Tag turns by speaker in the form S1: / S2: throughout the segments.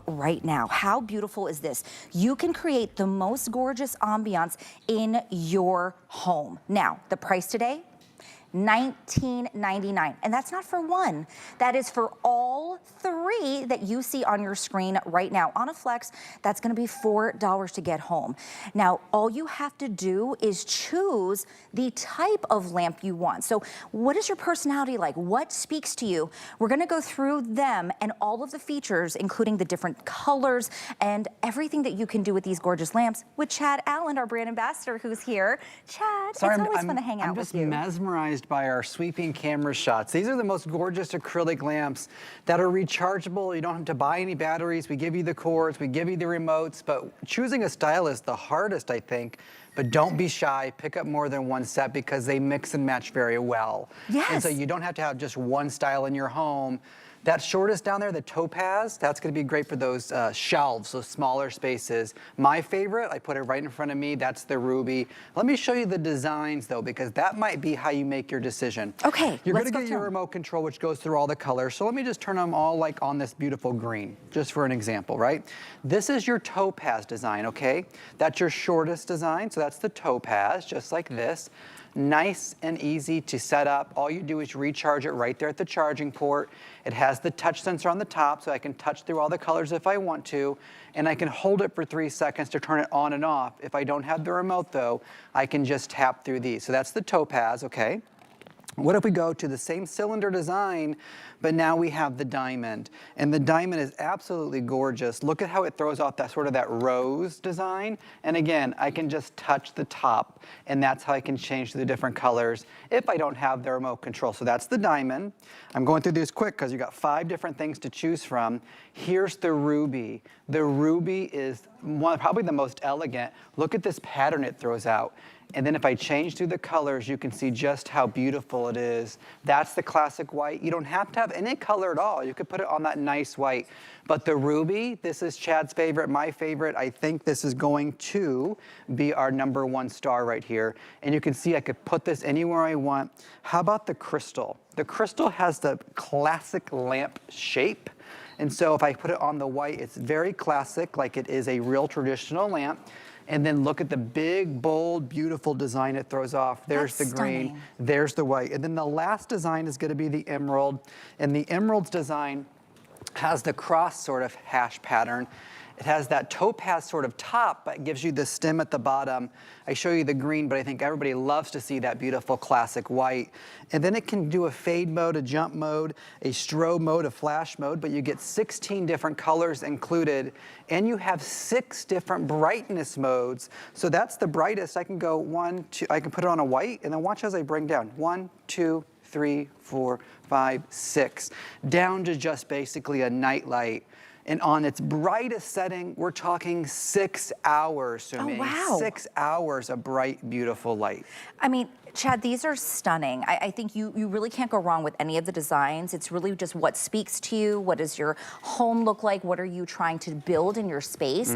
S1: right now. How beautiful is this? You can create the most gorgeous ambiance in your home. Now, the price today, $19.99. And that's not for one. That is for all three that you see on your screen right now. On a Flex, that's gonna be $4 to get home. Now, all you have to do is choose the type of lamp you want. So what is your personality like? What speaks to you? We're gonna go through them and all of the features, including the different colors and everything that you can do with these gorgeous lamps with Chad Allen, our brand ambassador, who's here. Chad, it's always fun to hang out with you.
S2: I'm just mesmerized by our sweeping camera shots. These are the most gorgeous acrylic lamps that are rechargeable. You don't have to buy any batteries. We give you the cords, we give you the remotes, but choosing a style is the hardest, I think. But don't be shy, pick up more than one set because they mix and match very well.
S1: Yes.
S2: And so you don't have to have just one style in your home. That shortest down there, the Topaz, that's gonna be great for those shelves, those smaller spaces. My favorite, I put it right in front of me, that's the Ruby. Let me show you the designs though, because that might be how you make your decision.
S1: Okay,
S2: You're
S1: let's
S2: gonna
S1: go
S2: get your
S1: through 'em.
S2: remote control, which goes through all the colors. So let me just turn them all like on this beautiful green, just for an example, right? This is your Topaz design, okay? That's your shortest design, so that's the Topaz, just like this. Nice and easy to set up. All you do is recharge it right there at the charging port. It has the touch sensor on the top, so I can touch through all the colors if I want to, and I can hold it for 3 seconds to turn it on and off. If I don't have the remote though, I can just tap through these. So that's the Topaz, okay? What if we go to the same cylinder design, but now we have the diamond? And the diamond is absolutely gorgeous. Look at how it throws off that sort of that rose design. And again, I can just touch the top, and that's how I can change the different colors if I don't have the remote control. So that's the diamond. I'm going through these quick because you got 5 different things to choose from. Here's the ruby. The ruby is probably the most elegant. Look at this pattern it throws out. And then if I change through the colors, you can see just how beautiful it is. That's the classic white. You don't have to have any color at all. You could put it on that nice white. But the ruby, this is Chad's favorite, my favorite. I think this is going to be our #1 star right here. And you can see I could put this anywhere I want. How about the crystal? The crystal has the classic lamp shape. And so if I put it on the white, it's very classic, like it is a real traditional lamp. And then look at the big, bold, beautiful design it throws off. There's the green, there's the white. And then the last design is gonna be the emerald. And the emerald's design has the cross sort of hash pattern. It has that topaz sort of top, but it gives you the stem at the bottom. I show you the green, but I think everybody loves to see that beautiful classic white. And then it can do a fade mode, a jump mode, a strobe mode, a flash mode, but you get 16 different colors included, and you have 6 different brightness modes. So that's the brightest. I can go 1, 2, I can put it on a white, and then watch as I bring down. 1, 2, 3, 4, 5, 6, down to just basically a night light. And on its brightest setting, we're talking 6 hours, Sumi.
S1: Oh, wow.
S2: 6 hours of bright, beautiful light.
S1: I mean, Chad, these are stunning. I think you really can't go wrong with any of the designs. It's really just what speaks to you. What does your home look like? What are you trying to build in your space?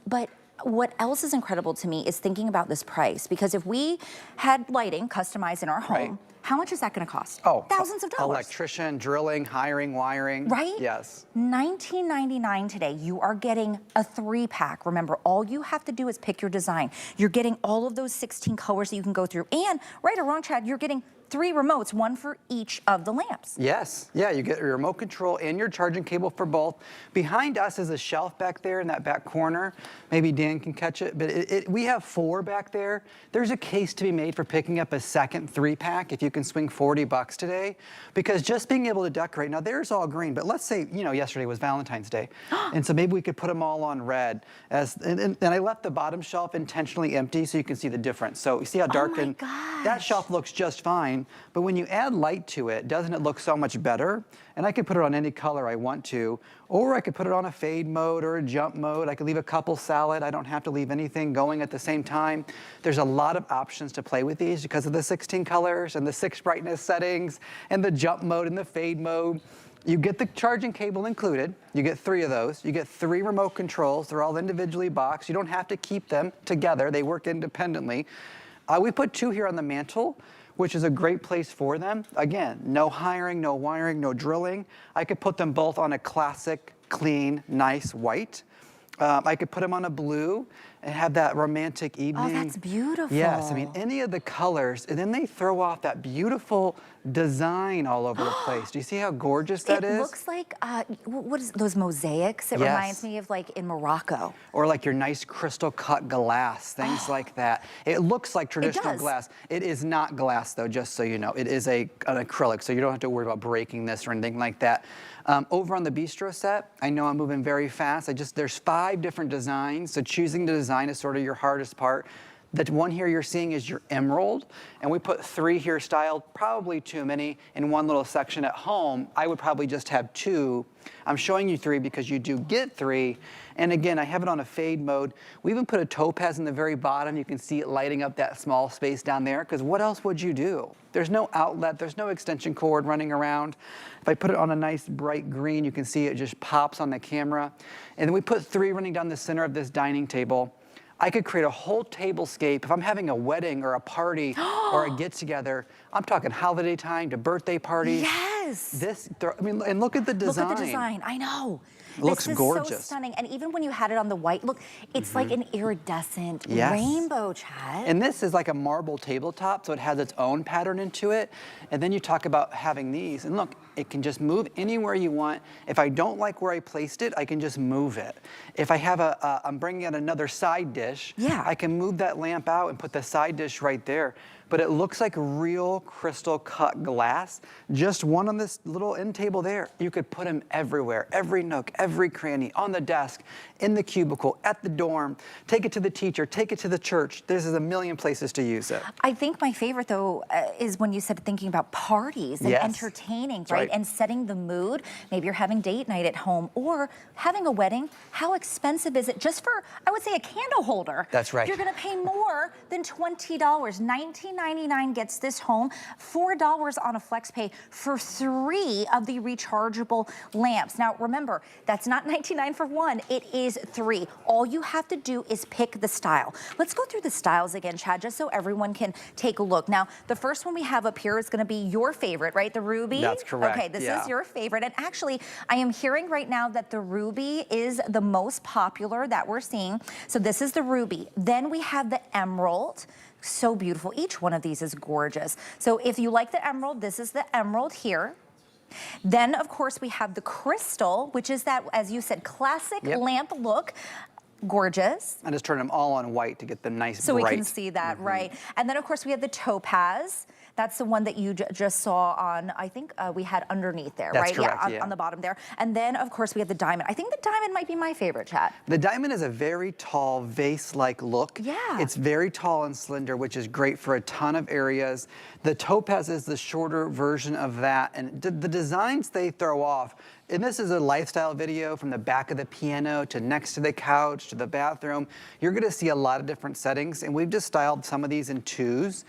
S1: But what else is incredible to me is thinking about this price, because if we had lighting customized in our home, how much is that going to cost?
S2: Oh,
S1: thousands of dollars.
S2: Electrician, drilling, hiring, wiring.
S1: Right?
S2: Yes.
S1: $19.99 today. You are getting a 3-pack. Remember, all you have to do is pick your design. You're getting all of those 16 colors that you can go through. And, right or wrong, Chad, you're getting 3 remotes, 1 for each of the lamps.
S2: Yes, yeah, you get your remote control and your charging cable for both. Behind us is a shelf back there in that back corner. Maybe Dan can catch it, but we have 4 back there. There's a case to be made for picking up a second 3-pack if you can swing 40 bucks today, because just being able to decorate, now there's all green, but let's say, you know, yesterday was Valentine's Day, and so maybe we could put them all on red. And I left the bottom shelf intentionally empty so you can see the difference. So you see how dark, and that shelf looks just fine. But when you add light to it, doesn't it look so much better? And I could put it on any color I want to, or I could put it on a fade mode or a jump mode. I could leave a couple salad. I don't have to leave anything going at the same time. There's a lot of options to play with these because of the 16 colors and the 6 brightness settings and the jump mode and the fade mode. You get the charging cable included. You get 3 of those. You get 3 remote controls. They're all individually boxed. You don't have to keep them together. They work independently. We put 2 here on the mantle. which is a great place for them. Again, no hiring, no wiring, no drilling. I could put them both on a classic, clean, nice white. I could put them on a blue and have that romantic evening.
S1: Oh, that's beautiful.
S2: Yes, I mean, any of the colors, and then they throw off that beautiful design all over the place. Do you see how gorgeous that is?
S1: It looks like, what is those mosaics? It reminds me of like in Morocco.
S2: Or like your nice crystal cut glass, things like that. It looks like traditional glass. It is not glass though, just so you know. It is an acrylic, so you don't have to worry about breaking this or anything like that. Over on the bistro set, I know I'm moving very fast. There's 5 different designs, so choosing the design is sort of your hardest part. The one here you're seeing is your emerald, and we put 3 here styled, probably too many in one little section at home. I would probably just have 2. I'm showing you 3 because you do get 3. And again, I have it on a fade mode. We even put a topaz in the very bottom. You can see it lighting up that small space down there, because what else would you do? There's no outlet, there's no extension cord running around. If I put it on a nice bright green, you can see it just pops on the camera. And then we put 3 running down the center of this dining table. I could create a whole tablescape. If I'm having a wedding or a party or a get-together, I'm talking holiday time to birthday parties.
S1: Yes.
S2: I mean, and look at the design.
S1: Look at the design, I know.
S2: It looks gorgeous.
S1: This is so stunning. And even when you had it on the white, look, it's like an iridescent rainbow, Chad.
S2: And this is like a marble tabletop, so it has its own pattern into it. And then you talk about having these, and look, it can just move anywhere you want. If I don't like where I placed it, I can just move it. If I have I'm bringing out another side dish, I can move that lamp out and put the side dish right there. But it looks like real crystal cut glass. Just one on this little end table there. You could put them everywhere, every nook, every cranny, on the desk, in the cubicle, at the dorm. Take it to the teacher, take it to the church. There's a million places to use it.
S1: I think my favorite though is when you said thinking about parties and entertaining, right? And setting the mood. Maybe you're having date night at home or having a wedding. How expensive is it just for, I would say, a candle holder?
S2: That's right.
S1: You're gonna pay more than $20. $19.99 gets this home, $4 on a flex pay for 3 of the rechargeable lamps. Now remember, that's not $19.99 for 1, it is 3. All you have to do is pick the style. Let's go through the styles again, Chad, just so everyone can take a look. Now, the first one we have up here is gonna be your favorite, right? The ruby?
S2: That's correct.
S1: Okay, this is your favorite. And actually, I am hearing right now that the ruby is the most popular that we're seeing. So this is the ruby. Then we have the emerald. So beautiful. Each one of these is gorgeous. So if you like the emerald, this is the emerald here. Then, of course, we have the crystal, which is that, as you said, classic lamp look. Gorgeous.
S2: I just turn them all on white to get them nice,
S1: so
S2: bright.
S1: We can see that, right? And then, of course, we have the topaz. That's the one that you just saw on, I think we had underneath there,
S2: That's
S1: right?
S2: Correct,
S1: on the bottom there. And then, of course, we have the diamond. I think the diamond might be my favorite, Chad.
S2: The diamond is a very tall vase-like look.
S1: Yeah.
S2: It's very tall and slender, which is great for a ton of areas. The topaz is the shorter version of that. And the designs they throw off, and this is a lifestyle video from the back of the piano to next to the couch to the bathroom. You're gonna see a lot of different settings, and we've just styled some of these in 2s.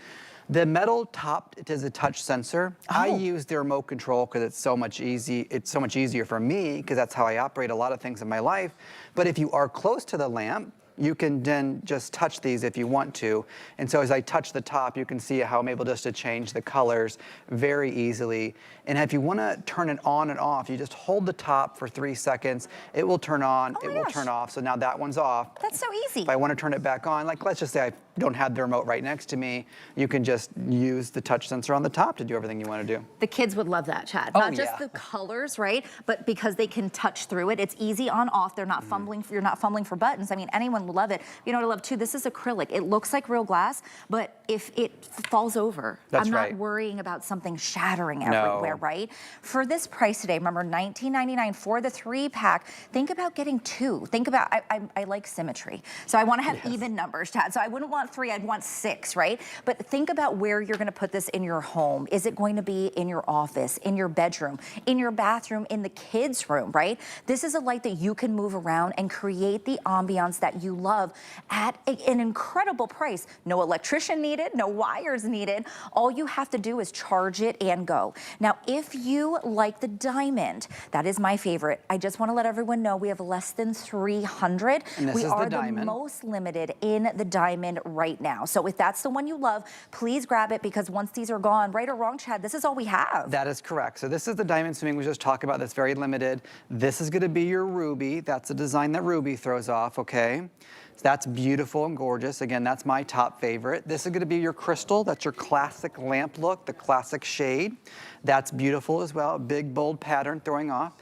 S2: The metal top, it is a touch sensor. I use the remote control because it's so much easier for me because that's how I operate a lot of things in my life. But if you are close to the lamp, you can then just touch these if you want to. And so as I touch the top, you can see how I'm able just to change the colors very easily. And if you want to turn it on and off, you just hold the top for 3 seconds. It will turn on, it will turn off. So now that one's off.
S1: That's so easy.
S2: If I want to turn it back on, like let's just say I don't have the remote right next to me, you can just use the touch sensor on the top to do everything you want to do.
S1: The kids would love that, Chad. Not just the colors, right? But because they can touch through it, it's easy on off. They're not fumbling. You're not fumbling for buttons. I mean, anyone will love it. You know what I love too? This is acrylic. It looks like real glass, but if it falls over, I'm not worrying about something shattering everywhere, right? For this price today, remember $19.99 for the 3-pack. Think about getting 2. Think about, I like symmetry. So I want to have even numbers, Chad. So I wouldn't want 3, I'd want 6, right? But think about where you're going to put this in your home. Is it going to be in your office, in your bedroom, in your bathroom, in the kids' room, right? This is a light that you can move around and create the ambiance that you love at an incredible price. No electrician needed, no wires needed. All you have to do is charge it and go. Now, if you like the diamond, that is my favorite. I just want to let everyone know we have less than 300.
S2: And this
S1: we
S2: is
S1: are
S2: the diamond.
S1: most limited in the diamond right now. So if that's the one you love, please grab it, because once these are gone, right or wrong, Chad, this is all we have.
S2: That is correct. So this is the diamond swimming we just talked about that's very limited. This is going to be your ruby. That's the design that Ruby throws off, okay? So that's beautiful and gorgeous. Again, that's my top favorite. This is going to be your crystal. That's your classic lamp look, the classic shade. That's beautiful as well. Big, bold pattern throwing off.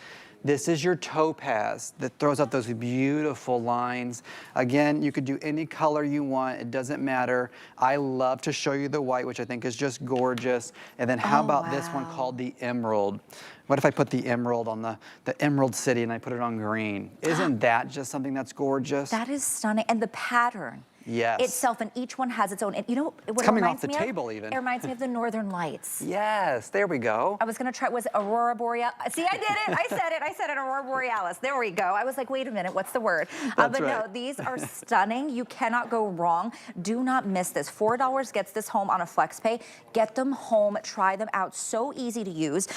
S2: This is your topaz that throws out those beautiful lines. Again, you could do any color you want. It doesn't matter. I love to show you the white, which I think is just gorgeous. And then how about this one called the emerald? What if I put the emerald on the Emerald City and I put it on green? Isn't that just something that's gorgeous?
S1: That is stunning. And the pattern.
S2: Yes.
S1: Itself, and each one has its own. And you know what
S2: It's
S1: it
S2: coming
S1: reminds
S2: off the
S1: me
S2: table
S1: of?
S2: even.
S1: It reminds me of the Northern Lights.
S2: Yes, there we go.
S1: I was gonna try, was it Aurora Borealis? See, I did it, I said it, Aurora Borealis. There we go. I was like, wait a minute, what's the word? But
S2: right.
S1: no, these are stunning. You cannot go wrong. Do not miss this. $4 gets this home on a flex pay. Get them home, try them out. So easy to use.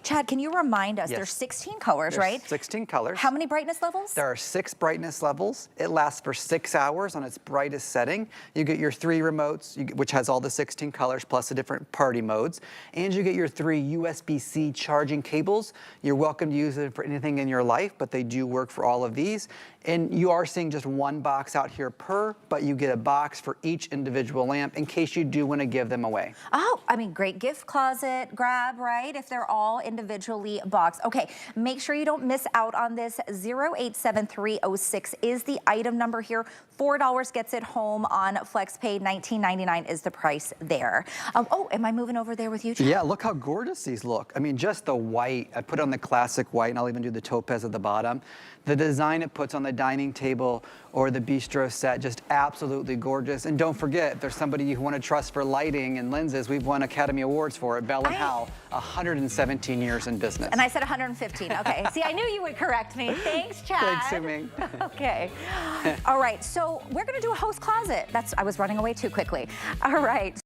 S1: Chad, can you remind us,
S2: Yes.
S1: there's 16 colors,
S2: There's
S1: right?
S2: 16 colors.
S1: How many brightness levels?
S2: There are 6 brightness levels. It lasts for 6 hours on its brightest setting. You get your 3 remotes, which has all the 16 colors plus the different party modes. And you get your 3 USB-C charging cables. You're welcome to use it for anything in your life, but they do work for all of these. And you are seeing just 1 box out here per, but you get a box for each individual lamp in case you do want to give them away.
S1: Oh, I mean, great gift closet grab, right? If they're all individually boxed. Okay, make sure you don't miss out on this. 087306 is the item number here. $4 gets it home on FlexPay. $19.99 is the price there. Oh, am I moving over there with you, Chad?
S2: Yeah, look how gorgeous these look. I mean, just the white. I put on the classic white, and I'll even do the topaz at the bottom. The design it puts on the dining table or the bistro set, just absolutely gorgeous. And don't forget, if there's somebody you want to trust for lighting and lenses, we've won Academy Awards for it. Bell+Howell, 117 years in business.
S1: And I said 115. Okay. See, I knew you would correct me. Thanks, Chad.
S2: Thanks, Suming.
S1: Okay. All right. So we're going to do a host closet. I was running away too quickly. All right.